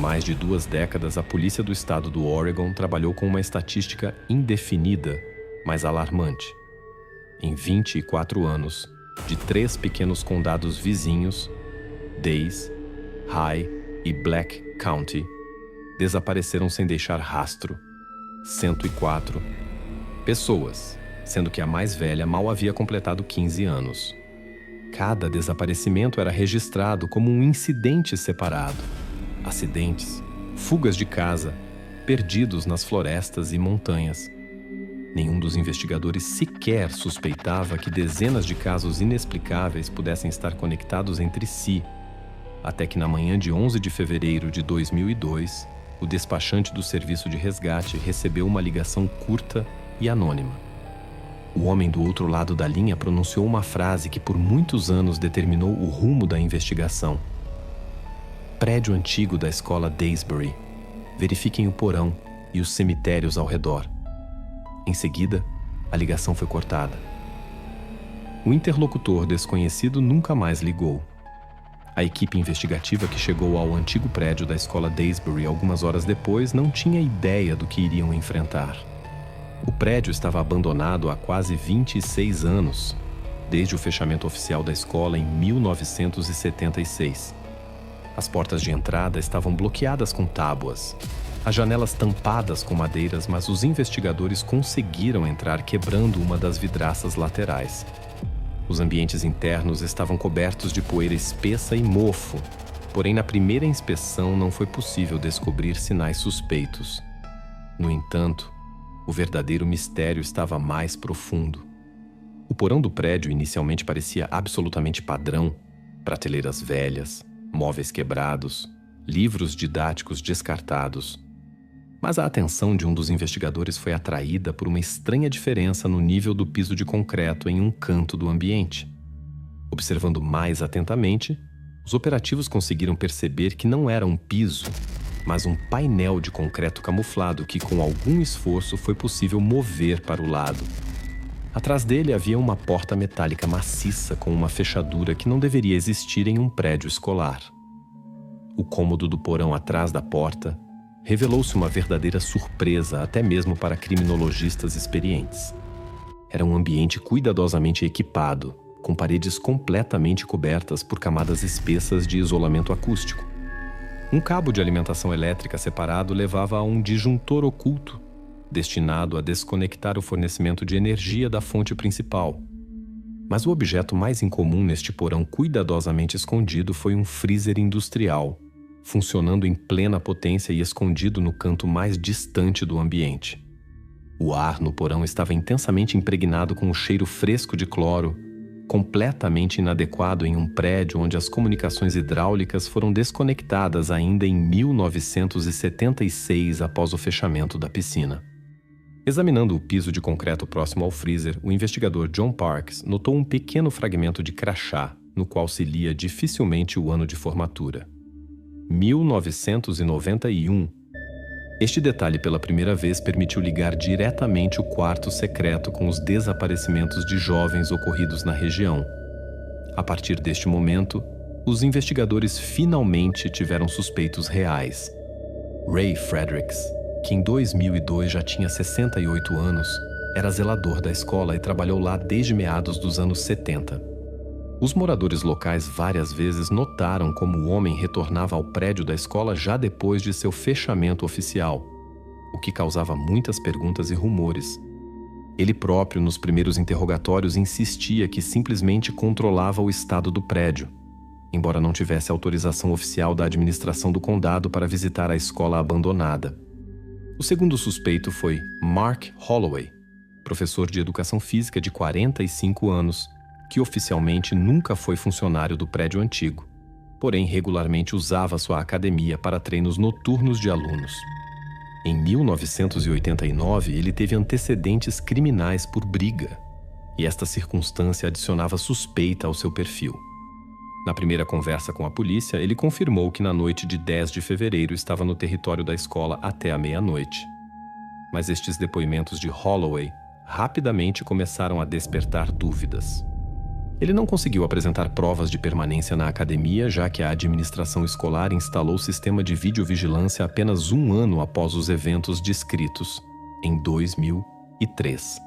mais de 2 décadas, a polícia do estado do Oregon trabalhou com uma estatística indefinida, mas alarmante. Em 24 anos, de 3 pequenos condados vizinhos, Days, High e Black County, desapareceram sem deixar rastro 104 pessoas, sendo que a mais velha mal havia completado 15 anos. Cada desaparecimento era registrado como um incidente separado. Acidentes, fugas de casa, perdidos nas florestas e montanhas. Nenhum dos investigadores sequer suspeitava que dezenas de casos inexplicáveis pudessem estar conectados entre si, até que na manhã de 11 de fevereiro de 2002, o despachante do serviço de resgate recebeu uma ligação curta e anônima. O homem do outro lado da linha pronunciou uma frase que por muitos anos determinou o rumo da investigação. Prédio antigo da escola Daysbury. Verifiquem o porão e os cemitérios ao redor. Em seguida, a ligação foi cortada. O interlocutor desconhecido nunca mais ligou. A equipe investigativa que chegou ao antigo prédio da escola Daysbury algumas horas depois não tinha ideia do que iriam enfrentar. O prédio estava abandonado há quase 26 anos, desde o fechamento oficial da escola em 1976. As portas de entrada estavam bloqueadas com tábuas, as janelas tampadas com madeiras, mas os investigadores conseguiram entrar quebrando uma das vidraças laterais. Os ambientes internos estavam cobertos de poeira espessa e mofo, porém na primeira inspeção não foi possível descobrir sinais suspeitos. No entanto, o verdadeiro mistério estava mais profundo. O porão do prédio inicialmente parecia absolutamente padrão: prateleiras velhas, móveis quebrados, livros didáticos descartados. Mas a atenção de um dos investigadores foi atraída por uma estranha diferença no nível do piso de concreto em um canto do ambiente. Observando mais atentamente, os operativos conseguiram perceber que não era um piso, mas um painel de concreto camuflado que, com algum esforço, foi possível mover para o lado. Atrás dele havia uma porta metálica maciça com uma fechadura que não deveria existir em um prédio escolar. O cômodo do porão atrás da porta revelou-se uma verdadeira surpresa até mesmo para criminologistas experientes. Era um ambiente cuidadosamente equipado, com paredes completamente cobertas por camadas espessas de isolamento acústico. Um cabo de alimentação elétrica separado levava a um disjuntor oculto, destinado a desconectar o fornecimento de energia da fonte principal. Mas o objeto mais incomum neste porão cuidadosamente escondido foi um freezer industrial, funcionando em plena potência e escondido no canto mais distante do ambiente. O ar no porão estava intensamente impregnado com o cheiro fresco de cloro, completamente inadequado em um prédio onde as comunicações hidráulicas foram desconectadas ainda em 1976 após o fechamento da piscina. Examinando o piso de concreto próximo ao freezer, o investigador John Parks notou um pequeno fragmento de crachá, no qual se lia dificilmente o ano de formatura. 1991. Este detalhe pela primeira vez permitiu ligar diretamente o quarto secreto com os desaparecimentos de jovens ocorridos na região. A partir deste momento, os investigadores finalmente tiveram suspeitos reais. Ray Fredericks, que em 2002 já tinha 68 anos, era zelador da escola e trabalhou lá desde meados dos anos 70. Os moradores locais várias vezes notaram como o homem retornava ao prédio da escola já depois de seu fechamento oficial, o que causava muitas perguntas e rumores. Ele próprio, nos primeiros interrogatórios, insistia que simplesmente controlava o estado do prédio, embora não tivesse autorização oficial da administração do condado para visitar a escola abandonada. O segundo suspeito foi Mark Holloway, professor de educação física de 45 anos, que oficialmente nunca foi funcionário do prédio antigo, porém regularmente usava sua academia para treinos noturnos de alunos. Em 1989, ele teve antecedentes criminais por briga, e esta circunstância adicionava suspeita ao seu perfil. Na primeira conversa com a polícia, ele confirmou que na noite de 10 de fevereiro estava no território da escola até a meia-noite. Mas estes depoimentos de Holloway rapidamente começaram a despertar dúvidas. Ele não conseguiu apresentar provas de permanência na academia, já que a administração escolar instalou o sistema de videovigilância apenas um ano após os eventos descritos, em 2003.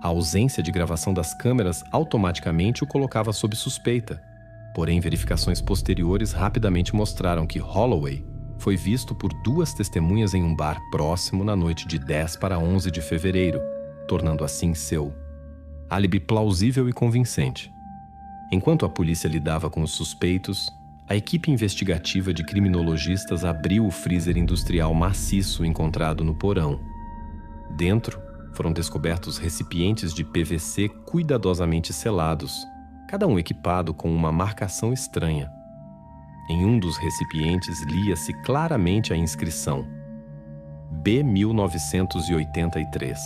A ausência de gravação das câmeras automaticamente o colocava sob suspeita. Porém, verificações posteriores rapidamente mostraram que Holloway foi visto por 2 testemunhas em um bar próximo na noite de 10 para 11 de fevereiro, tornando assim seu álibi plausível e convincente. Enquanto a polícia lidava com os suspeitos, a equipe investigativa de criminologistas abriu o freezer industrial maciço encontrado no porão. Dentro, foram descobertos recipientes de PVC cuidadosamente selados, cada um equipado com uma marcação estranha. Em um dos recipientes lia-se claramente a inscrição B1983.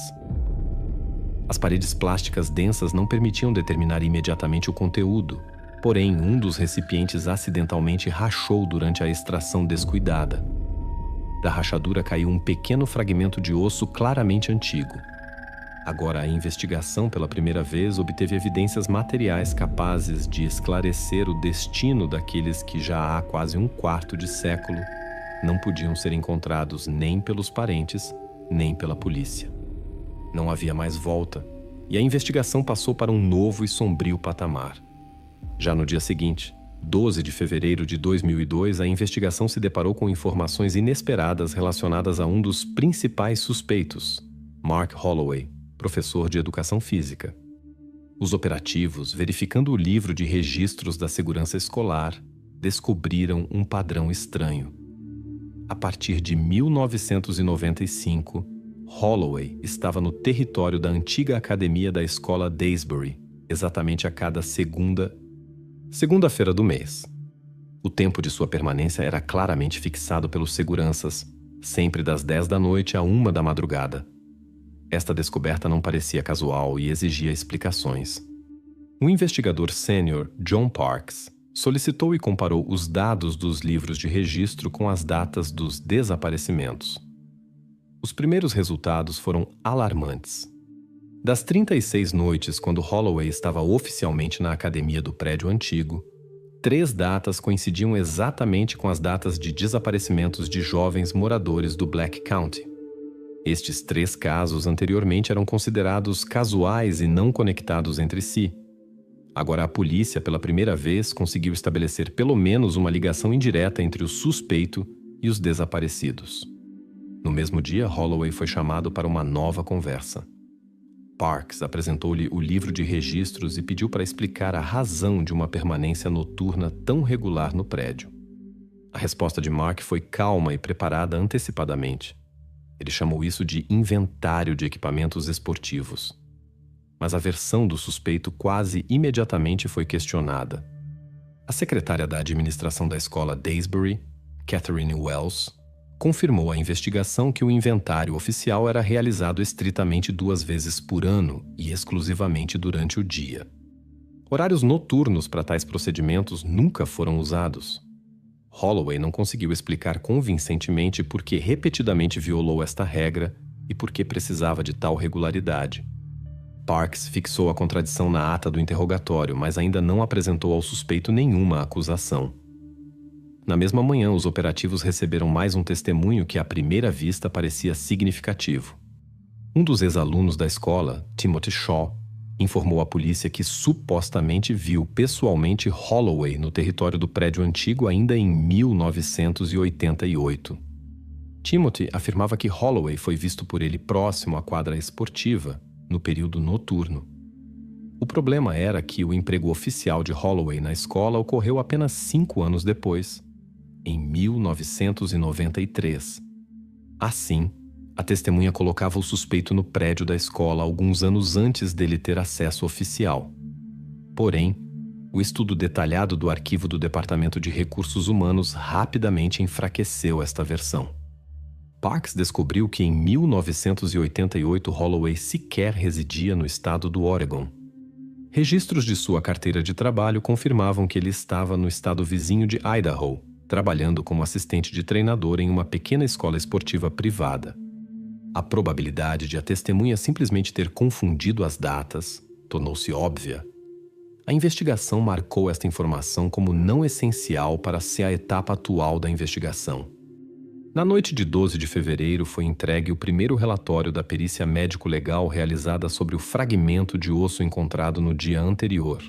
As paredes plásticas densas não permitiam determinar imediatamente o conteúdo, porém um dos recipientes acidentalmente rachou durante a extração descuidada. Da rachadura caiu um pequeno fragmento de osso claramente antigo. Agora, a investigação, pela primeira vez, obteve evidências materiais capazes de esclarecer o destino daqueles que já há quase um quarto de século não podiam ser encontrados nem pelos parentes, nem pela polícia. Não havia mais volta, e a investigação passou para um novo e sombrio patamar. Já no dia seguinte, 12 de fevereiro de 2002, a investigação se deparou com informações inesperadas relacionadas a um dos principais suspeitos, Mark Holloway, professor de educação física. Os operativos, verificando o livro de registros da segurança escolar, descobriram um padrão estranho. A partir de 1995, Holloway estava no território da antiga academia da escola Daysbury, exatamente a cada segunda-feira do mês. O tempo de sua permanência era claramente fixado pelos seguranças, sempre das 10 da noite a 1 da madrugada. Esta descoberta não parecia casual e exigia explicações. O investigador sênior John Parks solicitou e comparou os dados dos livros de registro com as datas dos desaparecimentos. Os primeiros resultados foram alarmantes. Das 36 noites quando Holloway estava oficialmente na academia do prédio antigo, 3 datas coincidiam exatamente com as datas de desaparecimentos de jovens moradores do Black County. Estes 3 casos anteriormente eram considerados casuais e não conectados entre si. Agora a polícia, pela primeira vez, conseguiu estabelecer pelo menos uma ligação indireta entre o suspeito e os desaparecidos. No mesmo dia, Holloway foi chamado para uma nova conversa. Parks apresentou-lhe o livro de registros e pediu para explicar a razão de uma permanência noturna tão regular no prédio. A resposta de Mark foi calma e preparada antecipadamente. Ele chamou isso de inventário de equipamentos esportivos. Mas a versão do suspeito quase imediatamente foi questionada. A secretária da administração da escola Daysbury, Catherine Wells, confirmou à investigação que o inventário oficial era realizado estritamente 2 vezes por ano e exclusivamente durante o dia. Horários noturnos para tais procedimentos nunca foram usados. Holloway não conseguiu explicar convincentemente por que repetidamente violou esta regra e por que precisava de tal regularidade. Parks fixou a contradição na ata do interrogatório, mas ainda não apresentou ao suspeito nenhuma acusação. Na mesma manhã, os operativos receberam mais um testemunho que à primeira vista parecia significativo. Um dos ex-alunos da escola, Timothy Shaw, informou à polícia que supostamente viu pessoalmente Holloway no território do prédio antigo ainda em 1988. Timothy afirmava que Holloway foi visto por ele próximo à quadra esportiva, no período noturno. O problema era que o emprego oficial de Holloway na escola ocorreu apenas 5 anos depois, em 1993. Assim, a testemunha colocava o suspeito no prédio da escola alguns anos antes dele ter acesso oficial. Porém, o estudo detalhado do arquivo do Departamento de Recursos Humanos rapidamente enfraqueceu esta versão. Parks descobriu que em 1988 Holloway sequer residia no estado do Oregon. Registros de sua carteira de trabalho confirmavam que ele estava no estado vizinho de Idaho, trabalhando como assistente de treinador em uma pequena escola esportiva privada. A probabilidade de a testemunha simplesmente ter confundido as datas tornou-se óbvia. A investigação marcou esta informação como não essencial para ser a etapa atual da investigação. Na noite de 12 de fevereiro foi entregue o primeiro relatório da perícia médico-legal realizada sobre o fragmento de osso encontrado no dia anterior.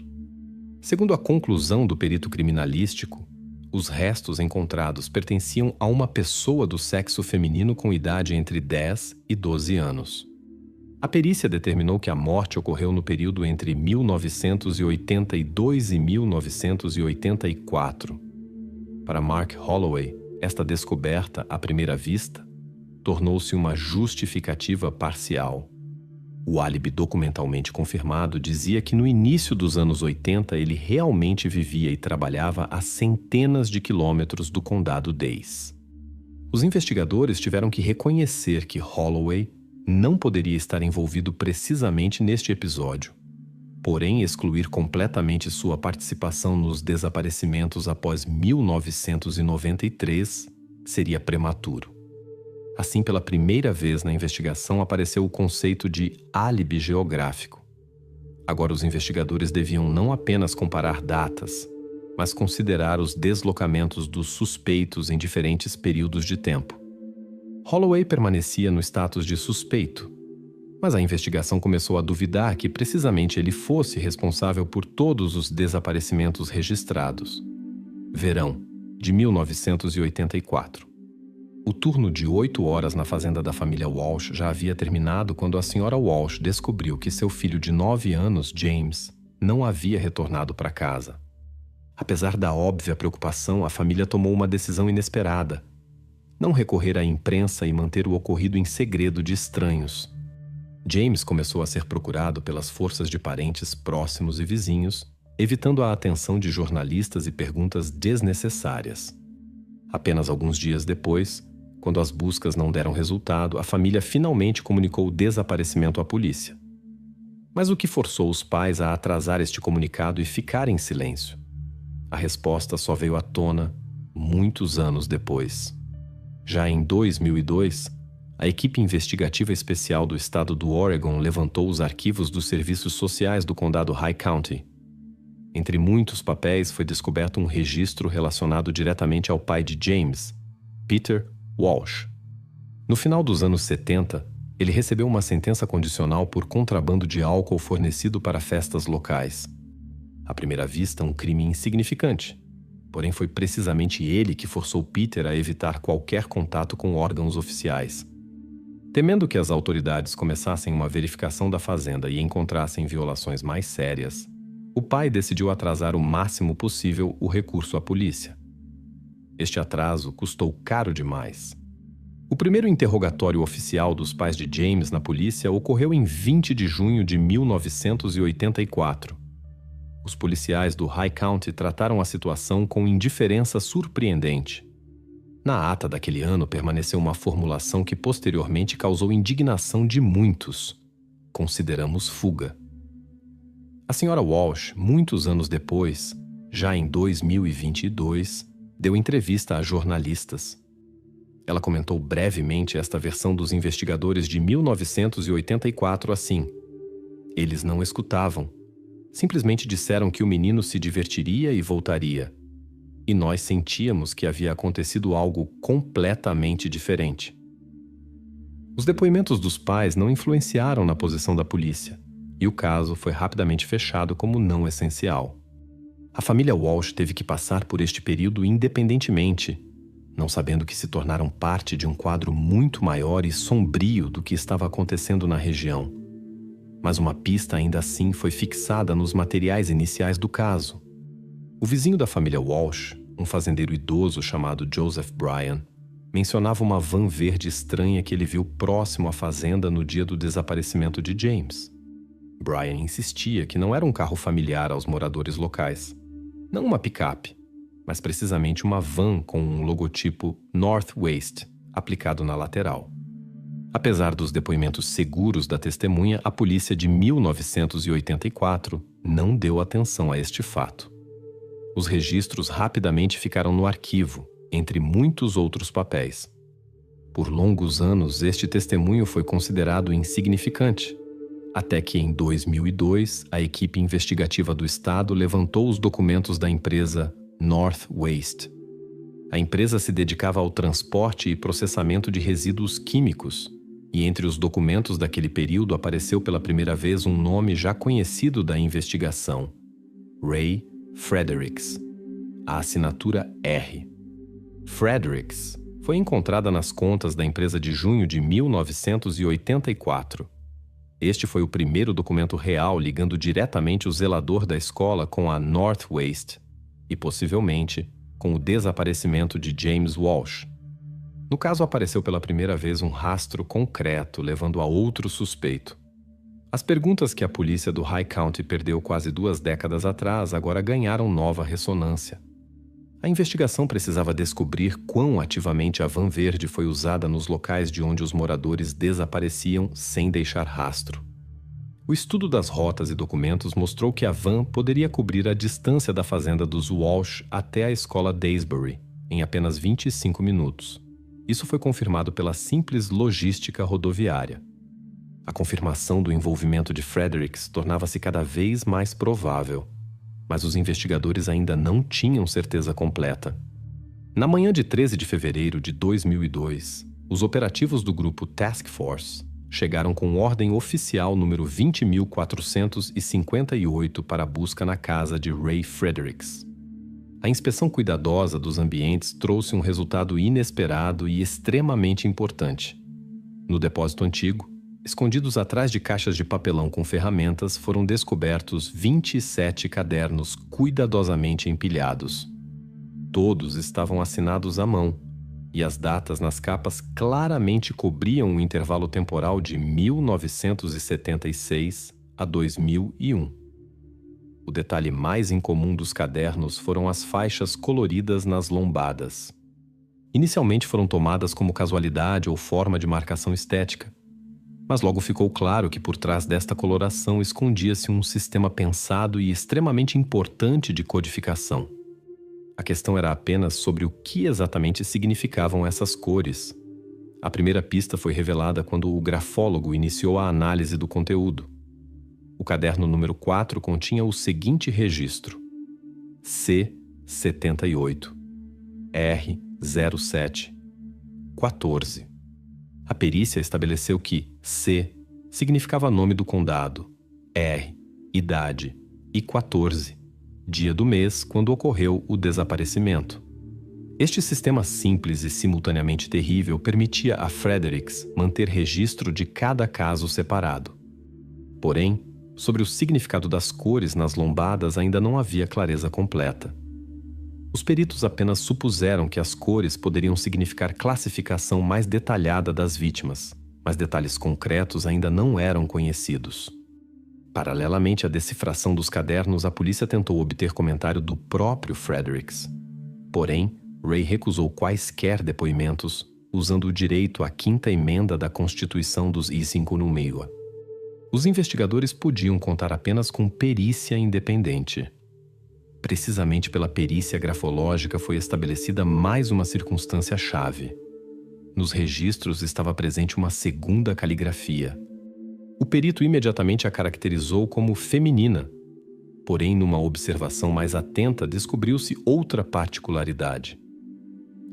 Segundo a conclusão do perito criminalístico, os restos encontrados pertenciam a uma pessoa do sexo feminino com idade entre 10 e 12 anos. A perícia determinou que a morte ocorreu no período entre 1982 e 1984. Para Mark Holloway, esta descoberta, à primeira vista, tornou-se uma justificativa parcial. O álibi documentalmente confirmado dizia que no início dos anos 80 ele realmente vivia e trabalhava a centenas de quilômetros do condado Days. Os investigadores tiveram que reconhecer que Holloway não poderia estar envolvido precisamente neste episódio, porém excluir completamente sua participação nos desaparecimentos após 1993 seria prematuro. Assim, pela primeira vez na investigação apareceu o conceito de álibi geográfico. Agora os investigadores deviam não apenas comparar datas, mas considerar os deslocamentos dos suspeitos em diferentes períodos de tempo. Holloway permanecia no status de suspeito, mas a investigação começou a duvidar que precisamente ele fosse responsável por todos os desaparecimentos registrados. Verão de 1984. O turno de 8 horas na fazenda da família Walsh já havia terminado quando a senhora Walsh descobriu que seu filho de 9 anos, James, não havia retornado para casa. Apesar da óbvia preocupação, a família tomou uma decisão inesperada: não recorrer à imprensa e manter o ocorrido em segredo de estranhos. James começou a ser procurado pelas forças de parentes próximos e vizinhos, evitando a atenção de jornalistas e perguntas desnecessárias. Apenas alguns dias depois, quando as buscas não deram resultado, a família finalmente comunicou o desaparecimento à polícia. Mas o que forçou os pais a atrasar este comunicado e ficar em silêncio? A resposta só veio à tona muitos anos depois. Já em 2002, a equipe investigativa especial do estado do Oregon levantou os arquivos dos serviços sociais do condado High County. Entre muitos papéis foi descoberto um registro relacionado diretamente ao pai de James, Peter Walsh. No final dos anos 70, ele recebeu uma sentença condicional por contrabando de álcool fornecido para festas locais. À primeira vista, um crime insignificante. Porém, foi precisamente ele que forçou Peter a evitar qualquer contato com órgãos oficiais. Temendo que as autoridades começassem uma verificação da fazenda e encontrassem violações mais sérias, o pai decidiu atrasar o máximo possível o recurso à polícia. Este atraso custou caro demais. O primeiro interrogatório oficial dos pais de James na polícia ocorreu em 20 de junho de 1984. Os policiais do High County trataram a situação com indiferença surpreendente. Na ata daquele ano permaneceu uma formulação que posteriormente causou indignação de muitos. Consideramos fuga. A senhora Walsh, muitos anos depois, já em 2022, deu entrevista a jornalistas. Ela comentou brevemente esta versão dos investigadores de 1984 assim: eles não escutavam. Simplesmente disseram que o menino se divertiria e voltaria. E nós sentíamos que havia acontecido algo completamente diferente. Os depoimentos dos pais não influenciaram na posição da polícia, e o caso foi rapidamente fechado como não essencial. A família Walsh teve que passar por este período independentemente, não sabendo que se tornaram parte de um quadro muito maior e sombrio do que estava acontecendo na região. Mas uma pista ainda assim foi fixada nos materiais iniciais do caso. O vizinho da família Walsh, um fazendeiro idoso chamado Joseph Bryan, mencionava uma van verde estranha que ele viu próximo à fazenda no dia do desaparecimento de James. Bryan insistia que não era um carro familiar aos moradores locais. Não uma picape, mas precisamente uma van com um logotipo Northwest aplicado na lateral. Apesar dos depoimentos seguros da testemunha, a polícia de 1984 não deu atenção a este fato. Os registros rapidamente ficaram no arquivo, entre muitos outros papéis. Por longos anos, este testemunho foi considerado insignificante, Até que, em 2002, a equipe investigativa do estado levantou os documentos da empresa North Waste. A empresa se dedicava ao transporte e processamento de resíduos químicos, e entre os documentos daquele período apareceu pela primeira vez um nome já conhecido da investigação: Ray Fredericks. A assinatura R. Fredericks foi encontrada nas contas da empresa de junho de 1984. Este foi o primeiro documento real ligando diretamente o zelador da escola com a North Waste e, possivelmente, com o desaparecimento de James Walsh. No caso, apareceu pela primeira vez um rastro concreto levando a outro suspeito. As perguntas que a polícia do High County perdeu quase 2 décadas atrás agora ganharam nova ressonância. A investigação precisava descobrir quão ativamente a van verde foi usada nos locais de onde os moradores desapareciam sem deixar rastro. O estudo das rotas e documentos mostrou que a van poderia cobrir a distância da fazenda dos Walsh até a escola Daysbury, em apenas 25 minutos. Isso foi confirmado pela simples logística rodoviária. A confirmação do envolvimento de Fredericks tornava-se cada vez mais provável, mas os investigadores ainda não tinham certeza completa. Na manhã de 13 de fevereiro de 2002, os operativos do grupo Task Force chegaram com ordem oficial número 20.458 para a busca na casa de Ray Fredericks. A inspeção cuidadosa dos ambientes trouxe um resultado inesperado e extremamente importante. No depósito antigo, escondidos atrás de caixas de papelão com ferramentas, foram descobertos 27 cadernos cuidadosamente empilhados. Todos estavam assinados à mão, e as datas nas capas claramente cobriam o intervalo temporal de 1976 a 2001. O detalhe mais incomum dos cadernos foram as faixas coloridas nas lombadas. Inicialmente foram tomadas como casualidade ou forma de marcação estética, mas logo ficou claro que por trás desta coloração escondia-se um sistema pensado e extremamente importante de codificação. A questão era apenas sobre o que exatamente significavam essas cores. A primeira pista foi revelada quando o grafólogo iniciou a análise do conteúdo. O caderno número 4 continha o seguinte registro: C78, R07, 14. A perícia estabeleceu que C significava nome do condado, R, idade, e 14, dia do mês quando ocorreu o desaparecimento. Este sistema simples e simultaneamente terrível permitia a Fredericks manter registro de cada caso separado. Porém, sobre o significado das cores nas lombadas ainda não havia clareza completa. Os peritos apenas supuseram que as cores poderiam significar classificação mais detalhada das vítimas, mas detalhes concretos ainda não eram conhecidos. Paralelamente à decifração dos cadernos, a polícia tentou obter comentário do próprio Fredericks. Porém, Ray recusou quaisquer depoimentos, usando o direito à 5ª emenda da Constituição dos I596. Os investigadores podiam contar apenas com perícia independente. Precisamente pela perícia grafológica foi estabelecida mais uma circunstância-chave. Nos registros estava presente uma segunda caligrafia. O perito imediatamente a caracterizou como feminina. Porém, numa observação mais atenta, descobriu-se outra particularidade.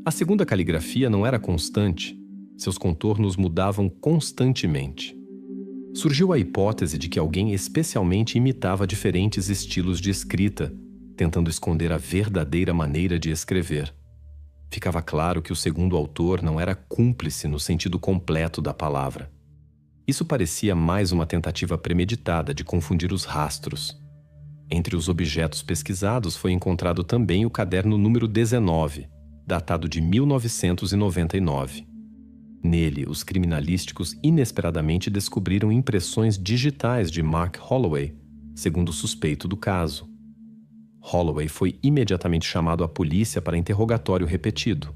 A segunda caligrafia não era constante. Seus contornos mudavam constantemente. Surgiu a hipótese de que alguém especialmente imitava diferentes estilos de escrita, tentando esconder a verdadeira maneira de escrever. Ficava claro que o segundo autor não era cúmplice no sentido completo da palavra. Isso parecia mais uma tentativa premeditada de confundir os rastros. Entre os objetos pesquisados foi encontrado também o caderno número 19, datado de 1999. Nele, os criminalísticos inesperadamente descobriram impressões digitais de Mark Holloway, segundo o suspeito do caso. Holloway foi imediatamente chamado à polícia para interrogatório repetido.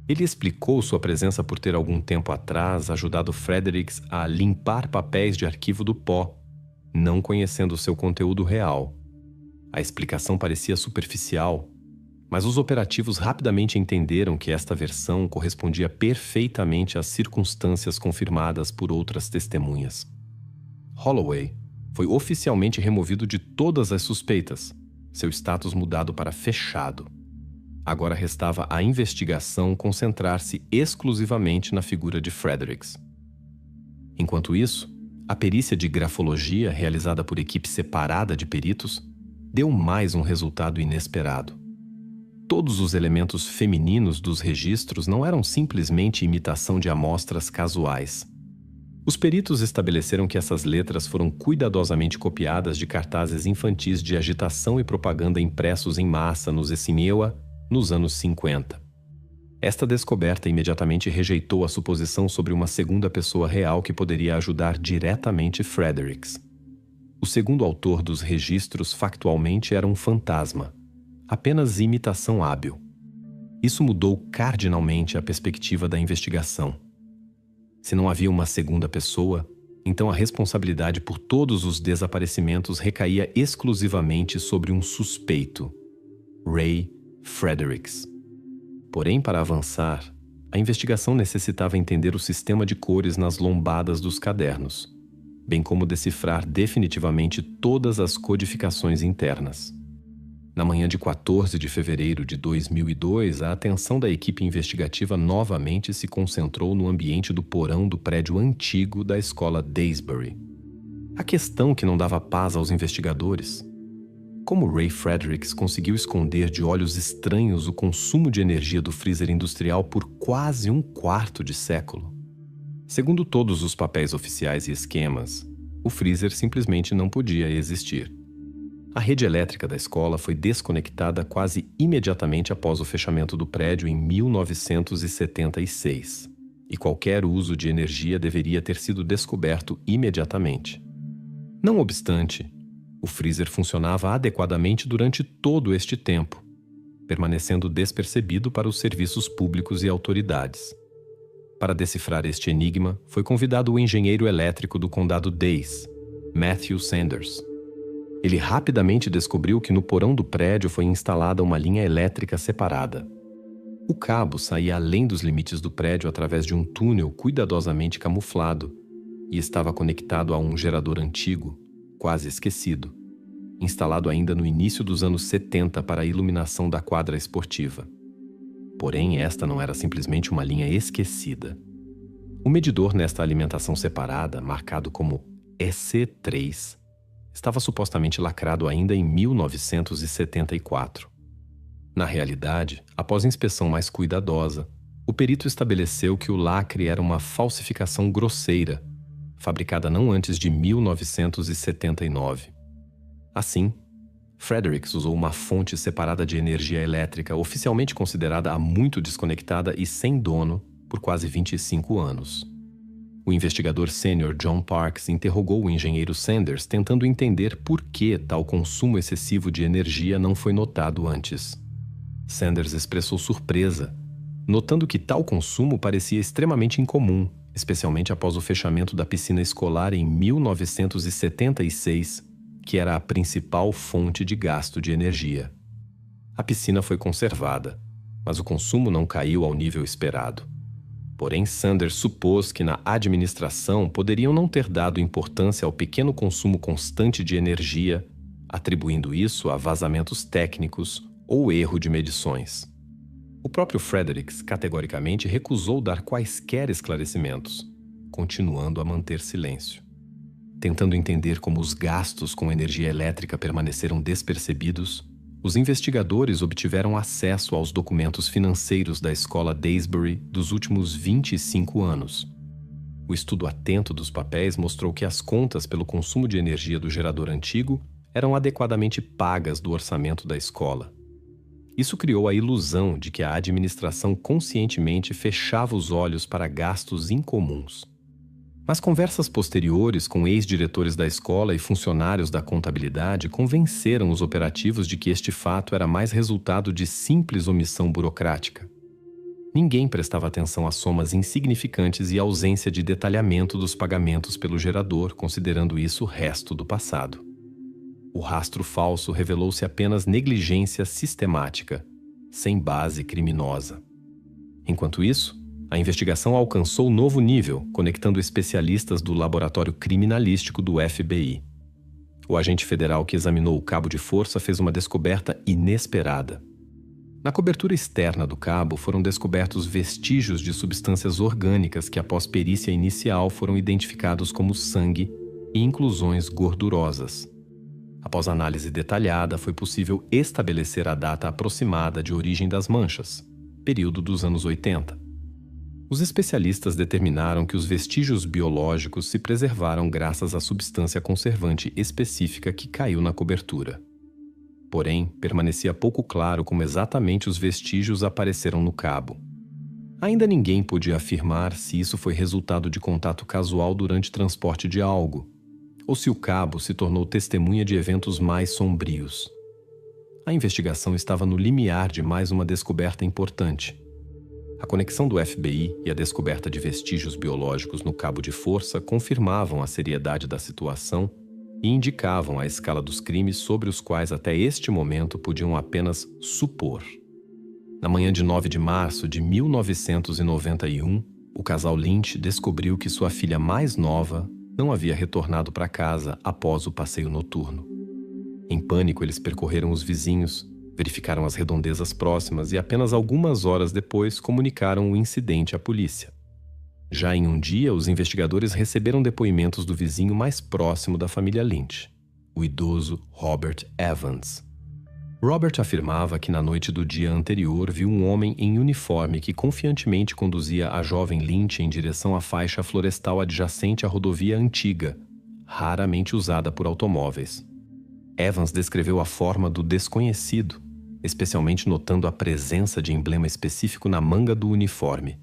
Ele explicou sua presença por ter algum tempo atrás ajudado Fredericks a limpar papéis de arquivo do pó, não conhecendo seu conteúdo real. A explicação parecia superficial, mas os operativos rapidamente entenderam que esta versão correspondia perfeitamente às circunstâncias confirmadas por outras testemunhas. Holloway foi oficialmente removido de todas as suspeitas, seu status mudado para fechado. Agora restava à investigação concentrar-se exclusivamente na figura de Fredericks. Enquanto isso, a perícia de grafologia, realizada por equipe separada de peritos, deu mais um resultado inesperado. Todos os elementos femininos dos registros não eram simplesmente imitação de amostras casuais. Os peritos estabeleceram que essas letras foram cuidadosamente copiadas de cartazes infantis de agitação e propaganda impressos em massa nos Essinhewa nos anos 50. Esta descoberta imediatamente rejeitou a suposição sobre uma segunda pessoa real que poderia ajudar diretamente Fredericks. O segundo autor dos registros factualmente era um fantasma, apenas imitação hábil. Isso mudou cardinalmente a perspectiva da investigação. Se não havia uma segunda pessoa, então a responsabilidade por todos os desaparecimentos recaía exclusivamente sobre um suspeito, Ray Fredericks. Porém, para avançar, a investigação necessitava entender o sistema de cores nas lombadas dos cadernos, bem como decifrar definitivamente todas as codificações internas. Na manhã de 14 de fevereiro de 2002, a atenção da equipe investigativa novamente se concentrou no ambiente do porão do prédio antigo da escola Daysbury. A questão que não dava paz aos investigadores: como Ray Fredericks conseguiu esconder de olhos estranhos o consumo de energia do freezer industrial por quase um quarto de século? Segundo todos os papéis oficiais e esquemas, o freezer simplesmente não podia existir. A rede elétrica da escola foi desconectada quase imediatamente após o fechamento do prédio em 1976, e qualquer uso de energia deveria ter sido descoberto imediatamente. Não obstante, o freezer funcionava adequadamente durante todo este tempo, permanecendo despercebido para os serviços públicos e autoridades. Para decifrar este enigma, foi convidado o engenheiro elétrico do condado Days, Matthew Sanders. Ele rapidamente descobriu que no porão do prédio foi instalada uma linha elétrica separada. O cabo saía além dos limites do prédio através de um túnel cuidadosamente camuflado e estava conectado a um gerador antigo, quase esquecido, instalado ainda no início dos anos 70 para a iluminação da quadra esportiva. Porém, esta não era simplesmente uma linha esquecida. O medidor nesta alimentação separada, marcado como EC3, estava supostamente lacrado ainda em 1974. Na realidade, após inspeção mais cuidadosa, o perito estabeleceu que o lacre era uma falsificação grosseira, fabricada não antes de 1979. Assim, Fredericks usou uma fonte separada de energia elétrica oficialmente considerada há muito desconectada e sem dono por quase 25 anos. O investigador sênior John Parks interrogou o engenheiro Sanders tentando entender por que tal consumo excessivo de energia não foi notado antes. Sanders expressou surpresa, notando que tal consumo parecia extremamente incomum, especialmente após o fechamento da piscina escolar em 1976, que era a principal fonte de gasto de energia. A piscina foi conservada, mas o consumo não caiu ao nível esperado. Porém, Sanders supôs que na administração poderiam não ter dado importância ao pequeno consumo constante de energia, atribuindo isso a vazamentos técnicos ou erro de medições. O próprio Fredericks categoricamente recusou dar quaisquer esclarecimentos, continuando a manter silêncio. Tentando entender como os gastos com energia elétrica permaneceram despercebidos, os investigadores obtiveram acesso aos documentos financeiros da escola Daysbury dos últimos 25 anos. O estudo atento dos papéis mostrou que as contas pelo consumo de energia do gerador antigo eram adequadamente pagas do orçamento da escola. Isso criou a ilusão de que a administração conscientemente fechava os olhos para gastos incomuns. Mas conversas posteriores com ex-diretores da escola e funcionários da contabilidade convenceram os operativos de que este fato era mais resultado de simples omissão burocrática. Ninguém prestava atenção às somas insignificantes e à ausência de detalhamento dos pagamentos pelo gerador, considerando isso o resto do passado. O rastro falso revelou-se apenas negligência sistemática, sem base criminosa. Enquanto isso, A investigação alcançou novo nível, conectando especialistas do laboratório criminalístico do FBI. O agente federal que examinou o cabo de força fez uma descoberta inesperada. Na cobertura externa do cabo foram descobertos vestígios de substâncias orgânicas que, após perícia inicial, foram identificados como sangue e inclusões gordurosas. Após análise detalhada, foi possível estabelecer a data aproximada de origem das manchas, período dos anos 80. Os especialistas determinaram que os vestígios biológicos se preservaram graças à substância conservante específica que caiu na cobertura. Porém, permanecia pouco claro como exatamente os vestígios apareceram no cabo. Ainda ninguém podia afirmar se isso foi resultado de contato casual durante transporte de algo, ou se o cabo se tornou testemunha de eventos mais sombrios. A investigação estava no limiar de mais uma descoberta importante. A conexão do FBI e a descoberta de vestígios biológicos no cabo de força confirmavam a seriedade da situação e indicavam a escala dos crimes sobre os quais até este momento podiam apenas supor. Na manhã de 9 de março de 1991, o casal Lynch descobriu que sua filha mais nova não havia retornado para casa após o passeio noturno. Em pânico, eles percorreram os vizinhos, verificaram as redondezas próximas e apenas algumas horas depois comunicaram o incidente à polícia. Já em um dia, os investigadores receberam depoimentos do vizinho mais próximo da família Lynch, o idoso Robert Evans. Robert afirmava que na noite do dia anterior viu um homem em uniforme que confiantemente conduzia a jovem Lynch em direção à faixa florestal adjacente à rodovia antiga, raramente usada por automóveis. Evans descreveu a forma do desconhecido, especialmente notando a presença de emblema específico na manga do uniforme.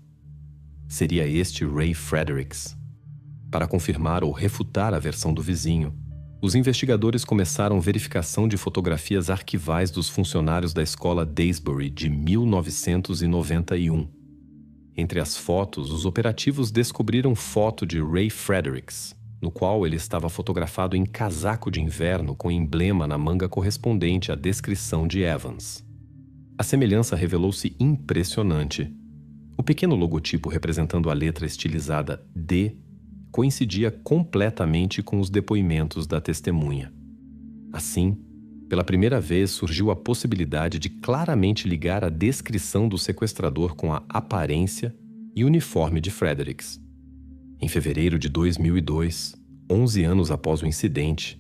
Seria este Ray Fredericks. Para confirmar ou refutar a versão do vizinho, os investigadores começaram verificação de fotografias arquivais dos funcionários da escola Daysbury de 1991. Entre as fotos, os operativos descobriram foto de Ray Fredericks, no qual ele estava fotografado em casaco de inverno com emblema na manga correspondente à descrição de Evans. A semelhança revelou-se impressionante. O pequeno logotipo representando a letra estilizada D coincidia completamente com os depoimentos da testemunha. Assim, pela primeira vez surgiu a possibilidade de claramente ligar a descrição do sequestrador com a aparência e uniforme de Fredericks. Em fevereiro de 2002, 11 anos após o incidente,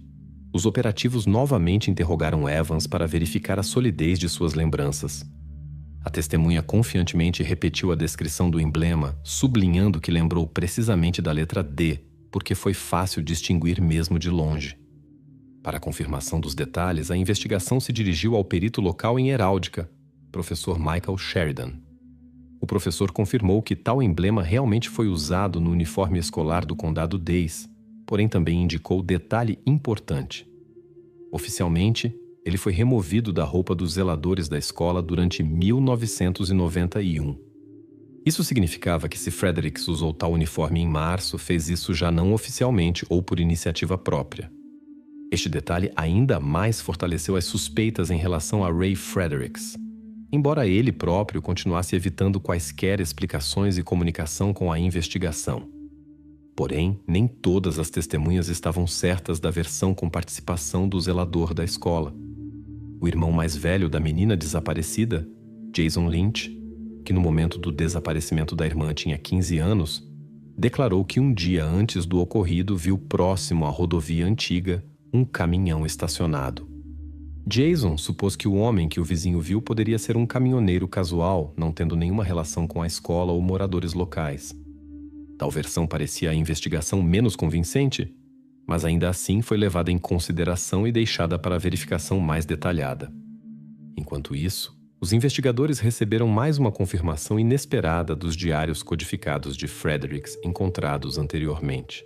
os operativos novamente interrogaram Evans para verificar a solidez de suas lembranças. A testemunha confiantemente repetiu a descrição do emblema, sublinhando que lembrou precisamente da letra D, porque foi fácil distinguir mesmo de longe. Para a confirmação dos detalhes, a investigação se dirigiu ao perito local em heráldica, professor Michael Sheridan. O professor confirmou que tal emblema realmente foi usado no uniforme escolar do condado Days, porém também indicou detalhe importante. Oficialmente, ele foi removido da roupa dos zeladores da escola durante 1991. Isso significava que se Fredericks usou tal uniforme em março, fez isso já não oficialmente ou por iniciativa própria. Este detalhe ainda mais fortaleceu as suspeitas em relação a Ray Fredericks, embora ele próprio continuasse evitando quaisquer explicações e comunicação com a investigação. Porém, nem todas as testemunhas estavam certas da versão com participação do zelador da escola. O irmão mais velho da menina desaparecida, Jason Lynch, que no momento do desaparecimento da irmã tinha 15 anos, declarou que um dia antes do ocorrido viu próximo à rodovia antiga um caminhão estacionado. Jason supôs que o homem que o vizinho viu poderia ser um caminhoneiro casual, não tendo nenhuma relação com a escola ou moradores locais. Tal versão parecia a investigação menos convincente, mas ainda assim foi levada em consideração e deixada para a verificação mais detalhada. Enquanto isso, os investigadores receberam mais uma confirmação inesperada dos diários codificados de Fredericks encontrados anteriormente.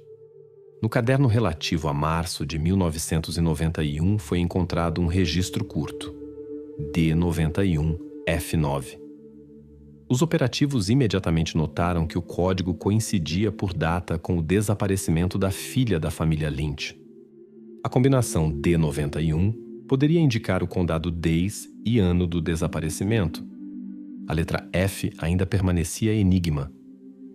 No caderno relativo a março de 1991 foi encontrado um registro curto, D91F9. Os operativos imediatamente notaram que o código coincidia por data com o desaparecimento da filha da família Lynch. A combinação D91 poderia indicar o condado Days e ano do desaparecimento. A letra F ainda permanecia enigma,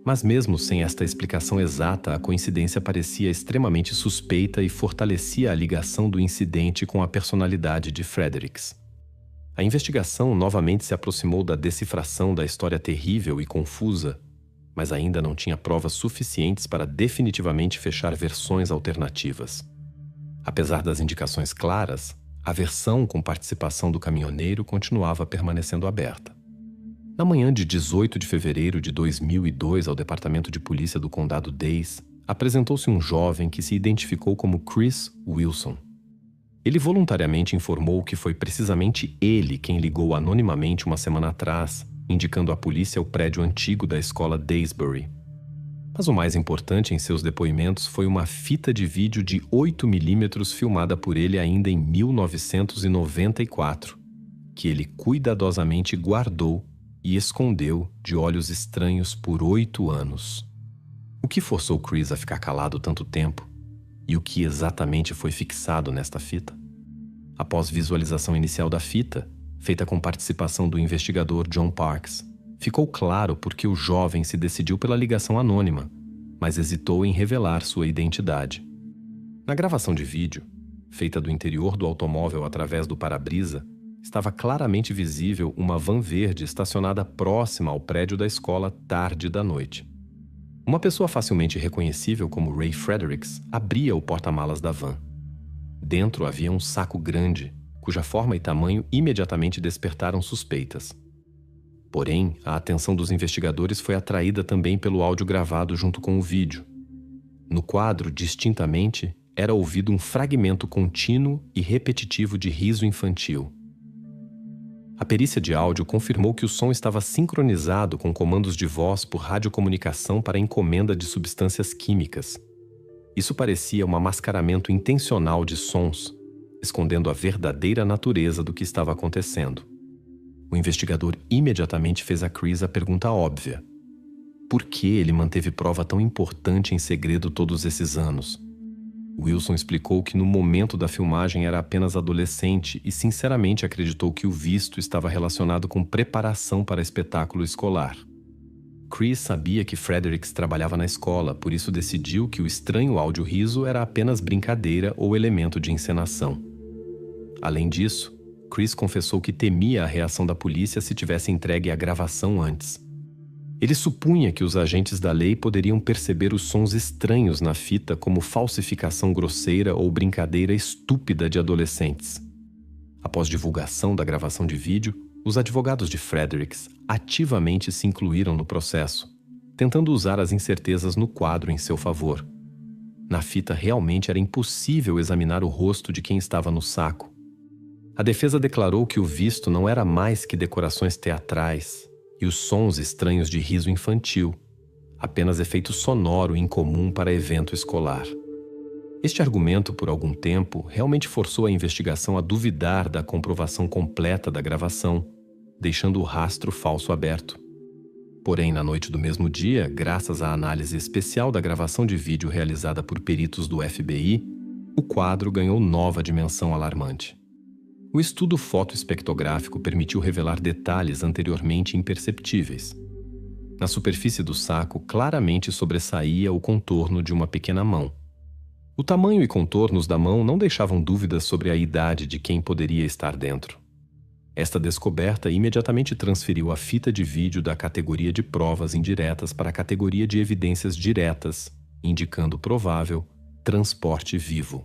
Mas mesmo sem esta explicação exata, a coincidência parecia extremamente suspeita e fortalecia a ligação do incidente com a personalidade de Fredericks. A investigação novamente se aproximou da decifração da história terrível e confusa, mas ainda não tinha provas suficientes para definitivamente fechar versões alternativas. Apesar das indicações claras, a versão com participação do caminhoneiro continuava permanecendo aberta. Na manhã de 18 de fevereiro de 2002, ao Departamento de Polícia do Condado Dade, apresentou-se um jovem que se identificou como Chris Wilson. Ele voluntariamente informou que foi precisamente ele quem ligou anonimamente uma semana atrás, indicando à polícia o prédio antigo da escola Daysbury. Mas o mais importante em seus depoimentos foi uma fita de vídeo de 8 milímetros filmada por ele ainda em 1994, que ele cuidadosamente guardou e escondeu de olhos estranhos por 8 anos. O que forçou Chris a ficar calado tanto tempo? E o que exatamente foi fixado nesta fita? Após visualização inicial da fita, feita com participação do investigador John Parks, ficou claro por que o jovem se decidiu pela ligação anônima, mas hesitou em revelar sua identidade. Na gravação de vídeo, feita do interior do automóvel através do para-brisa, estava claramente visível uma van verde estacionada próxima ao prédio da escola tarde da noite. Uma pessoa facilmente reconhecível como Ray Fredericks abria o porta-malas da van. Dentro havia um saco grande, cuja forma e tamanho imediatamente despertaram suspeitas. Porém, a atenção dos investigadores foi atraída também pelo áudio gravado junto com o vídeo. No quadro, distintamente, era ouvido um fragmento contínuo e repetitivo de riso infantil. A perícia de áudio confirmou que o som estava sincronizado com comandos de voz por radiocomunicação para encomenda de substâncias químicas. Isso parecia um mascaramento intencional de sons, escondendo a verdadeira natureza do que estava acontecendo. O investigador imediatamente fez a Chris a pergunta óbvia: por que ele manteve prova tão importante em segredo todos esses anos? Wilson explicou que no momento da filmagem era apenas adolescente e sinceramente acreditou que o visto estava relacionado com preparação para espetáculo escolar. Chris sabia que Fredericks trabalhava na escola, por isso decidiu que o estranho áudio-riso era apenas brincadeira ou elemento de encenação. Além disso, Chris confessou que temia a reação da polícia se tivesse entregue a gravação antes. Ele supunha que os agentes da lei poderiam perceber os sons estranhos na fita como falsificação grosseira ou brincadeira estúpida de adolescentes. Após divulgação da gravação de vídeo, os advogados de Fredericks ativamente se incluíram no processo, tentando usar as incertezas no quadro em seu favor. Na fita realmente era impossível examinar o rosto de quem estava no saco. A defesa declarou que o visto não era mais que decorações teatrais e os sons estranhos de riso infantil, apenas efeito sonoro incomum para evento escolar. Este argumento, por algum tempo, realmente forçou a investigação a duvidar da comprovação completa da gravação, deixando o rastro falso aberto. Porém, na noite do mesmo dia, graças à análise especial da gravação de vídeo realizada por peritos do FBI, o quadro ganhou nova dimensão alarmante. O estudo fotoespectrográfico permitiu revelar detalhes anteriormente imperceptíveis. Na superfície do saco claramente sobressaía o contorno de uma pequena mão. O tamanho e contornos da mão não deixavam dúvidas sobre a idade de quem poderia estar dentro. Esta descoberta imediatamente transferiu a fita de vídeo da categoria de provas indiretas para a categoria de evidências diretas, indicando provável transporte vivo.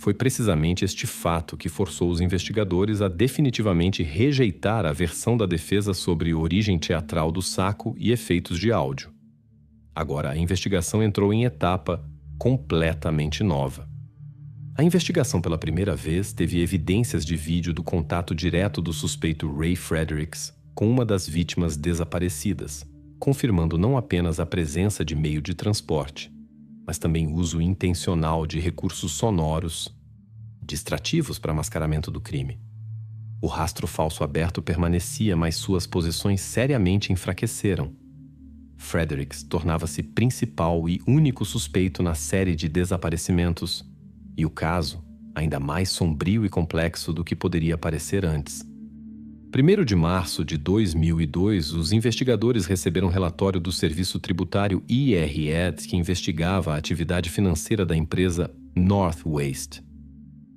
Foi precisamente este fato que forçou os investigadores a definitivamente rejeitar a versão da defesa sobre origem teatral do saco e efeitos de áudio. Agora, a investigação entrou em etapa completamente nova. A investigação pela primeira vez teve evidências de vídeo do contato direto do suspeito Ray Fredericks com uma das vítimas desaparecidas, confirmando não apenas a presença de meio de transporte, mas também o uso intencional de recursos sonoros, distrativos para mascaramento do crime. O rastro falso aberto permanecia, mas suas posições seriamente enfraqueceram. Fredericks tornava-se principal e único suspeito na série de desaparecimentos, e o caso, ainda mais sombrio e complexo do que poderia parecer antes. 1º de março de 2002, os investigadores receberam um relatório do Serviço Tributário IRS que investigava a atividade financeira da empresa North Waste.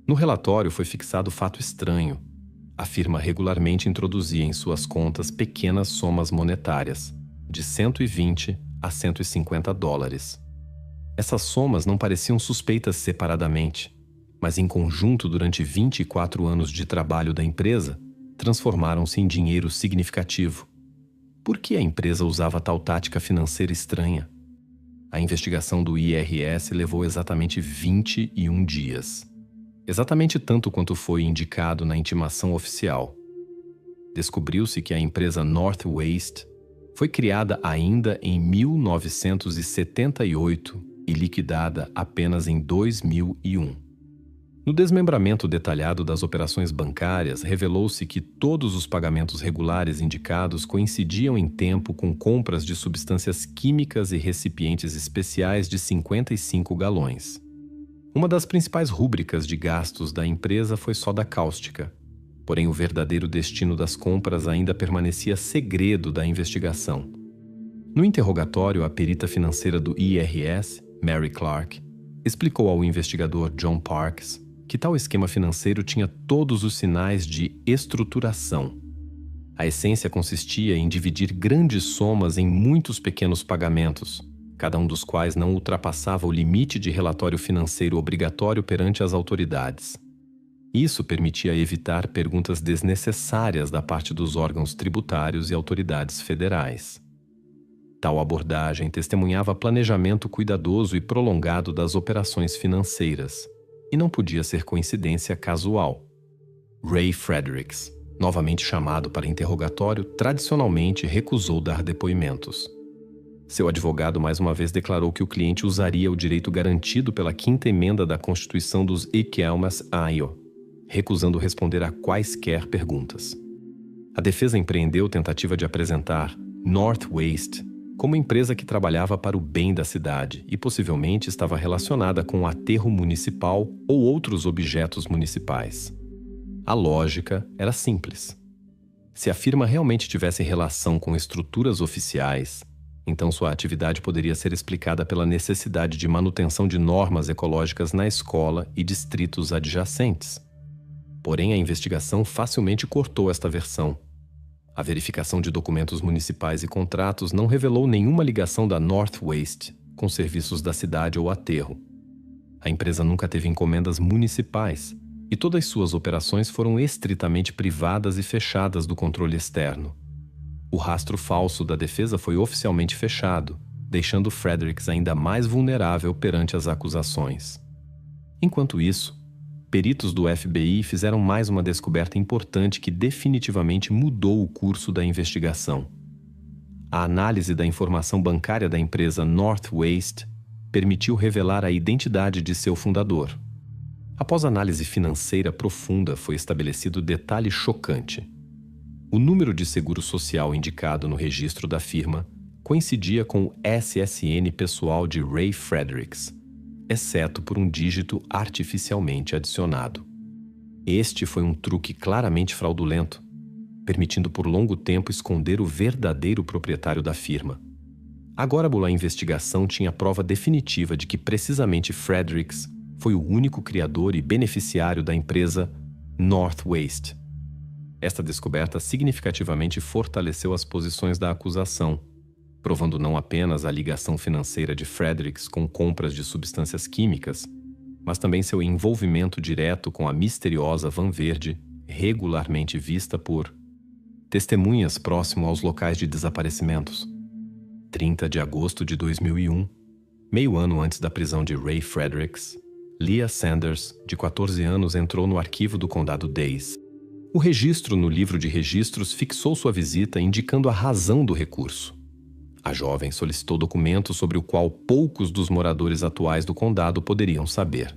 No relatório foi fixado fato estranho. A firma regularmente introduzia em suas contas pequenas somas monetárias, de 120 a 150 dólares. Essas somas não pareciam suspeitas separadamente, mas em conjunto durante 24 anos de trabalho da empresa, transformaram-se em dinheiro significativo. Por que a empresa usava tal tática financeira estranha? A investigação do IRS levou exatamente 21 dias. Exatamente tanto quanto foi indicado na intimação oficial. Descobriu-se que a empresa North Waste foi criada ainda em 1978 e liquidada apenas em 2001. No desmembramento detalhado das operações bancárias, revelou-se que todos os pagamentos regulares indicados coincidiam em tempo com compras de substâncias químicas e recipientes especiais de 55 galões. Uma das principais rúbricas de gastos da empresa foi soda cáustica, porém o verdadeiro destino das compras ainda permanecia segredo da investigação. No interrogatório, a perita financeira do IRS, Mary Clark, explicou ao investigador John Parks que tal esquema financeiro tinha todos os sinais de estruturação. A essência consistia em dividir grandes somas em muitos pequenos pagamentos, cada um dos quais não ultrapassava o limite de relatório financeiro obrigatório perante as autoridades. Isso permitia evitar perguntas desnecessárias da parte dos órgãos tributários e autoridades federais. Tal abordagem testemunhava planejamento cuidadoso e prolongado das operações financeiras, e não podia ser coincidência casual. Ray Fredericks, novamente chamado para interrogatório, tradicionalmente recusou dar depoimentos. Seu advogado mais uma vez declarou que o cliente usaria o direito garantido pela 5ª emenda da Constituição dos Iquelmas Ayo, recusando responder a quaisquer perguntas. A defesa empreendeu tentativa de apresentar North Waste como empresa que trabalhava para o bem da cidade e possivelmente estava relacionada com o aterro municipal ou outros objetos municipais. A lógica era simples. Se a firma realmente tivesse relação com estruturas oficiais, então sua atividade poderia ser explicada pela necessidade de manutenção de normas ecológicas na escola e distritos adjacentes. Porém, a investigação facilmente cortou esta versão. A verificação de documentos municipais e contratos não revelou nenhuma ligação da North Waste com serviços da cidade ou aterro. A empresa nunca teve encomendas municipais e todas suas operações foram estritamente privadas e fechadas do controle externo. O rastro falso da defesa foi oficialmente fechado, deixando Fredericks ainda mais vulnerável perante as acusações. Enquanto isso, peritos do FBI fizeram mais uma descoberta importante que definitivamente mudou o curso da investigação. A análise da informação bancária da empresa North Waste permitiu revelar a identidade de seu fundador. Após análise financeira profunda, foi estabelecido detalhe chocante. O número de seguro social indicado no registro da firma coincidia com o SSN pessoal de Ray Fredericks, exceto por um dígito artificialmente adicionado. Este foi um truque claramente fraudulento, permitindo por longo tempo esconder o verdadeiro proprietário da firma. Agora a investigação tinha prova definitiva de que precisamente Fredericks foi o único criador e beneficiário da empresa North Waste. Esta descoberta significativamente fortaleceu as posições da acusação, provando não apenas a ligação financeira de Fredericks com compras de substâncias químicas, mas também seu envolvimento direto com a misteriosa van verde, regularmente vista por testemunhas próximo aos locais de desaparecimentos. 30 de agosto de 2001, meio ano antes da prisão de Ray Fredericks, Leah Sanders, de 14 anos, entrou no arquivo do condado Days. O registro no livro de registros fixou sua visita, indicando a razão do recurso. A jovem solicitou documentos sobre o qual poucos dos moradores atuais do condado poderiam saber.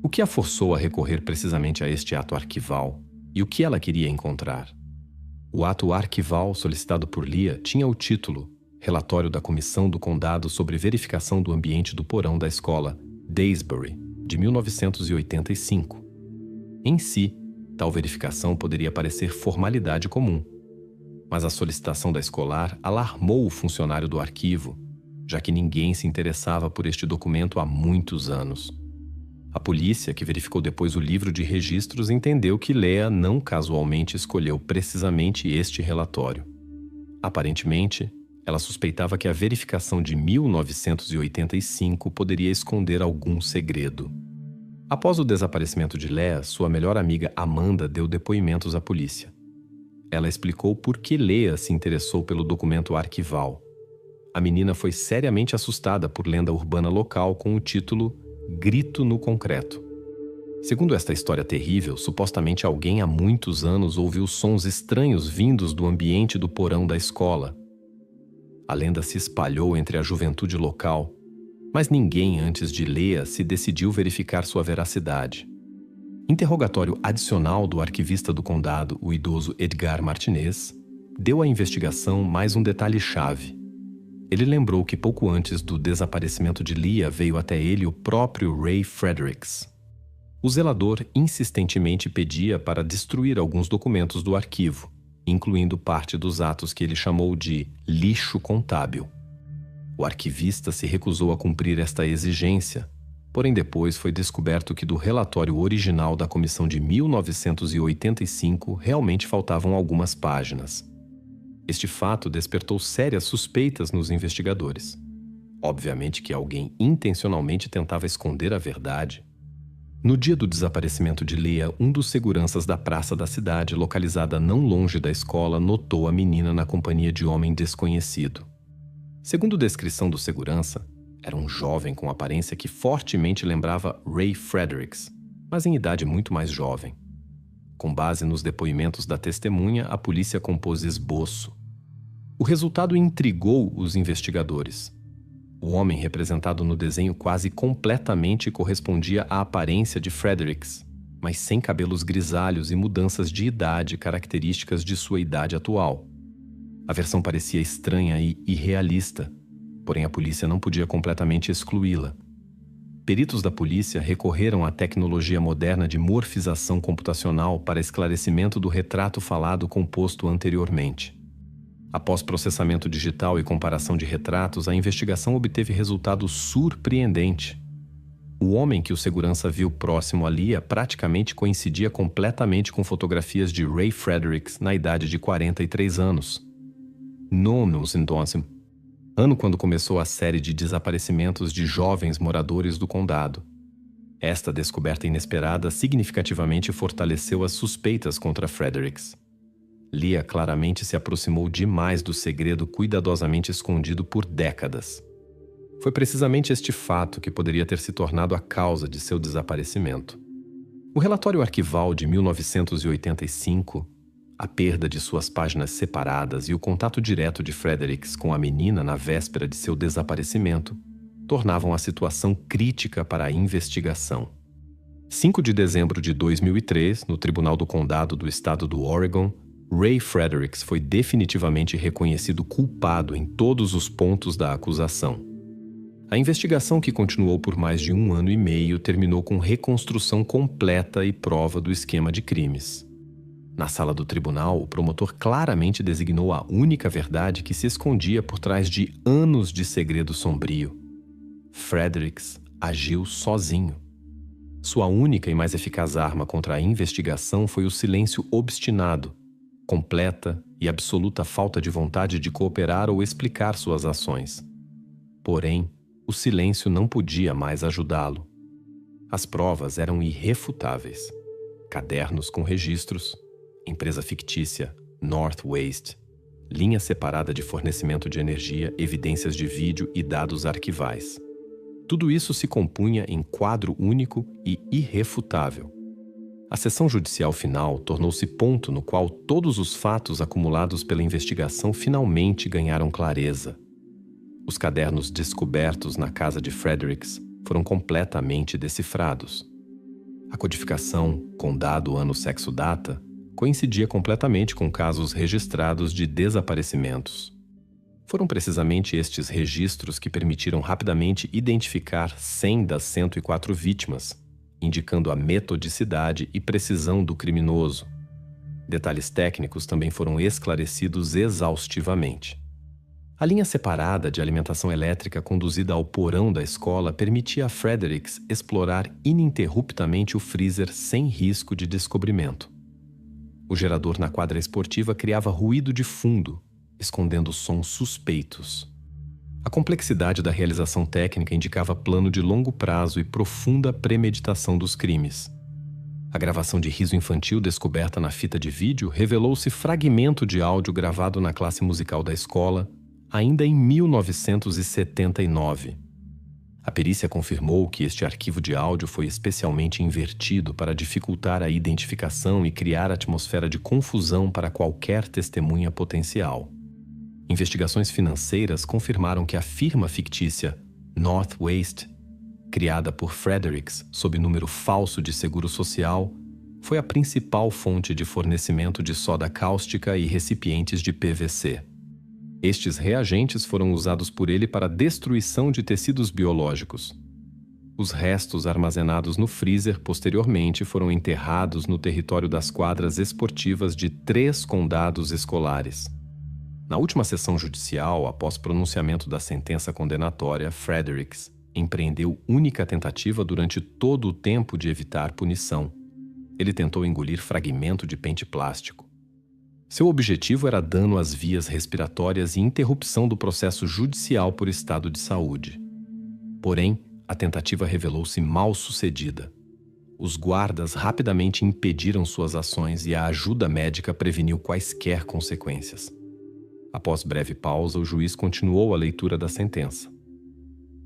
O que a forçou a recorrer precisamente a este ato arquival e o que ela queria encontrar? O ato arquival solicitado por Leah tinha o título Relatório da Comissão do Condado sobre Verificação do Ambiente do Porão da Escola Daysbury, de 1985. Em si, Tal verificação poderia parecer formalidade comum, mas a solicitação da escolar alarmou o funcionário do arquivo, já que ninguém se interessava por este documento há muitos anos. A polícia, que verificou depois o livro de registros, entendeu que Leah não casualmente escolheu precisamente este relatório. Aparentemente, ela suspeitava que a verificação de 1985 poderia esconder algum segredo. Após o desaparecimento de Leah, sua melhor amiga Amanda deu depoimentos à polícia. Ela explicou por que Leah se interessou pelo documento arquival. A menina foi seriamente assustada por lenda urbana local com o título Grito no Concreto. Segundo esta história terrível, supostamente alguém há muitos anos ouviu sons estranhos vindos do ambiente do porão da escola. A lenda se espalhou entre a juventude local, mas ninguém antes de Leah se decidiu verificar sua veracidade. Interrogatório adicional do arquivista do condado, o idoso Edgar Martinez, deu à investigação mais um detalhe-chave. Ele lembrou que pouco antes do desaparecimento de Leah veio até ele o próprio Ray Fredericks. O zelador insistentemente pedia para destruir alguns documentos do arquivo, incluindo parte dos atos que ele chamou de lixo contábil. O arquivista se recusou a cumprir esta exigência, porém depois foi descoberto que do relatório original da comissão de 1985 realmente faltavam algumas páginas. Este fato despertou sérias suspeitas nos investigadores. Obviamente que alguém intencionalmente tentava esconder a verdade. No dia do desaparecimento de Leah, um dos seguranças da praça da cidade, localizada não longe da escola, notou a menina na companhia de homem desconhecido. Segundo descrição do segurança, era um jovem com aparência que fortemente lembrava Ray Fredericks, mas em idade muito mais jovem. Com base nos depoimentos da testemunha, a polícia compôs esboço. O resultado intrigou os investigadores. O homem representado no desenho quase completamente correspondia à aparência de Fredericks, mas sem cabelos grisalhos e mudanças de idade características de sua idade atual. A versão parecia estranha e irrealista, porém a polícia não podia completamente excluí-la. Peritos da polícia recorreram à tecnologia moderna de morfização computacional para esclarecimento do retrato falado composto anteriormente. Após processamento digital e comparação de retratos, a investigação obteve resultado surpreendente. O homem que o segurança viu próximo a Leah praticamente coincidia completamente com fotografias de Ray Fredericks na idade de 43 anos. Nonos, então, ano quando começou a série de desaparecimentos de jovens moradores do condado. Esta descoberta inesperada significativamente fortaleceu as suspeitas contra Fredericks. Leah claramente se aproximou demais do segredo cuidadosamente escondido por décadas. Foi precisamente este fato que poderia ter se tornado a causa de seu desaparecimento. O relatório arquival de 1985, a perda de suas páginas separadas e o contato direto de Fredericks com a menina na véspera de seu desaparecimento tornavam a situação crítica para a investigação. 5 de dezembro de 2003, no Tribunal do Condado do Estado do Oregon, Ray Fredericks foi definitivamente reconhecido culpado em todos os pontos da acusação. A investigação, que continuou por mais de 1 ano e meio, terminou com reconstrução completa e prova do esquema de crimes. Na sala do tribunal, o promotor claramente designou a única verdade que se escondia por trás de anos de segredo sombrio. Fredericks agiu sozinho. Sua única e mais eficaz arma contra a investigação foi o silêncio obstinado, completa e absoluta falta de vontade de cooperar ou explicar suas ações. Porém, o silêncio não podia mais ajudá-lo. As provas eram irrefutáveis. Cadernos com registros, empresa fictícia, North Waste, linha separada de fornecimento de energia, evidências de vídeo e dados arquivais. Tudo isso se compunha em quadro único e irrefutável. A sessão judicial final tornou-se ponto no qual todos os fatos acumulados pela investigação finalmente ganharam clareza. Os cadernos descobertos na casa de Fredericks foram completamente decifrados. A codificação, com dado, ano, sexo, data, coincidia completamente com casos registrados de desaparecimentos. Foram precisamente estes registros que permitiram rapidamente identificar 100 das 104 vítimas, indicando a metodicidade e precisão do criminoso. Detalhes técnicos também foram esclarecidos exaustivamente. A linha separada de alimentação elétrica conduzida ao porão da escola permitia a Fredericks explorar ininterruptamente o freezer sem risco de descobrimento. O gerador na quadra esportiva criava ruído de fundo, escondendo sons suspeitos. A complexidade da realização técnica indicava plano de longo prazo e profunda premeditação dos crimes. A gravação de riso infantil descoberta na fita de vídeo revelou-se fragmento de áudio gravado na classe musical da escola, ainda em 1979. A perícia confirmou que este arquivo de áudio foi especialmente invertido para dificultar a identificação e criar atmosfera de confusão para qualquer testemunha potencial. Investigações financeiras confirmaram que a firma fictícia North Waste, criada por Fredericks sob número falso de seguro social, foi a principal fonte de fornecimento de soda cáustica e recipientes de PVC. Estes reagentes foram usados por ele para a destruição de tecidos biológicos. Os restos armazenados no freezer posteriormente foram enterrados no território das quadras esportivas de 3 condados escolares. Na última sessão judicial, após pronunciamento da sentença condenatória, Fredericks empreendeu única tentativa durante todo o tempo de evitar punição. Ele tentou engolir fragmento de pente plástico. Seu objetivo era dano às vias respiratórias e interrupção do processo judicial por estado de saúde. Porém, a tentativa revelou-se mal sucedida. Os guardas rapidamente impediram suas ações e a ajuda médica preveniu quaisquer consequências. Após breve pausa, o juiz continuou a leitura da sentença.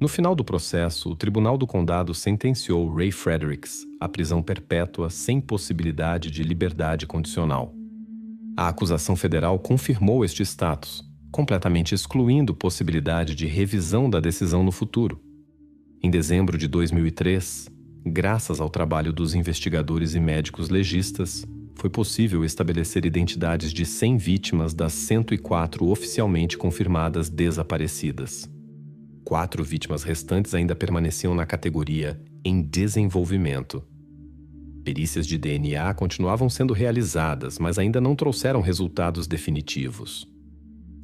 No final do processo, o Tribunal do Condado sentenciou Ray Fredericks à prisão perpétua sem possibilidade de liberdade condicional. A acusação federal confirmou este status, completamente excluindo possibilidade de revisão da decisão no futuro. Em dezembro de 2003, graças ao trabalho dos investigadores e médicos legistas, foi possível estabelecer identidades de 100 vítimas das 104 oficialmente confirmadas desaparecidas. 4 vítimas restantes ainda permaneciam na categoria em desenvolvimento. Perícias de DNA continuavam sendo realizadas, mas ainda não trouxeram resultados definitivos.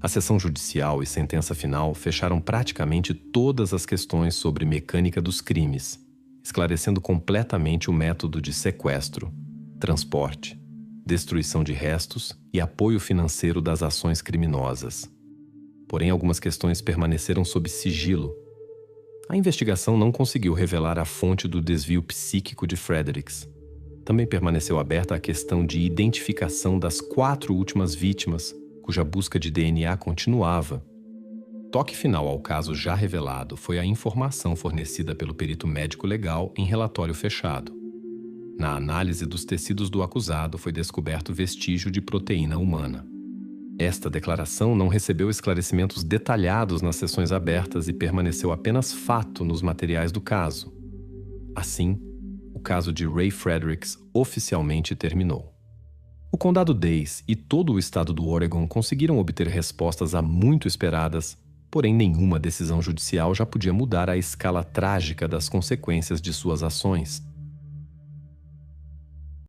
A sessão judicial e sentença final fecharam praticamente todas as questões sobre mecânica dos crimes, esclarecendo completamente o método de sequestro, transporte, destruição de restos e apoio financeiro das ações criminosas. Porém, algumas questões permaneceram sob sigilo. A investigação não conseguiu revelar a fonte do desvio psíquico de Fredericks. Também permaneceu aberta a questão de identificação das 4 últimas vítimas, cuja busca de DNA continuava. Toque final ao caso já revelado foi a informação fornecida pelo perito médico legal em relatório fechado. Na análise dos tecidos do acusado foi descoberto vestígio de proteína humana. Esta declaração não recebeu esclarecimentos detalhados nas sessões abertas e permaneceu apenas fato nos materiais do caso. Assim, o caso de Ray Fredericks oficialmente terminou. O Condado Dade e todo o estado do Oregon conseguiram obter respostas há muito esperadas, porém nenhuma decisão judicial já podia mudar a escala trágica das consequências de suas ações.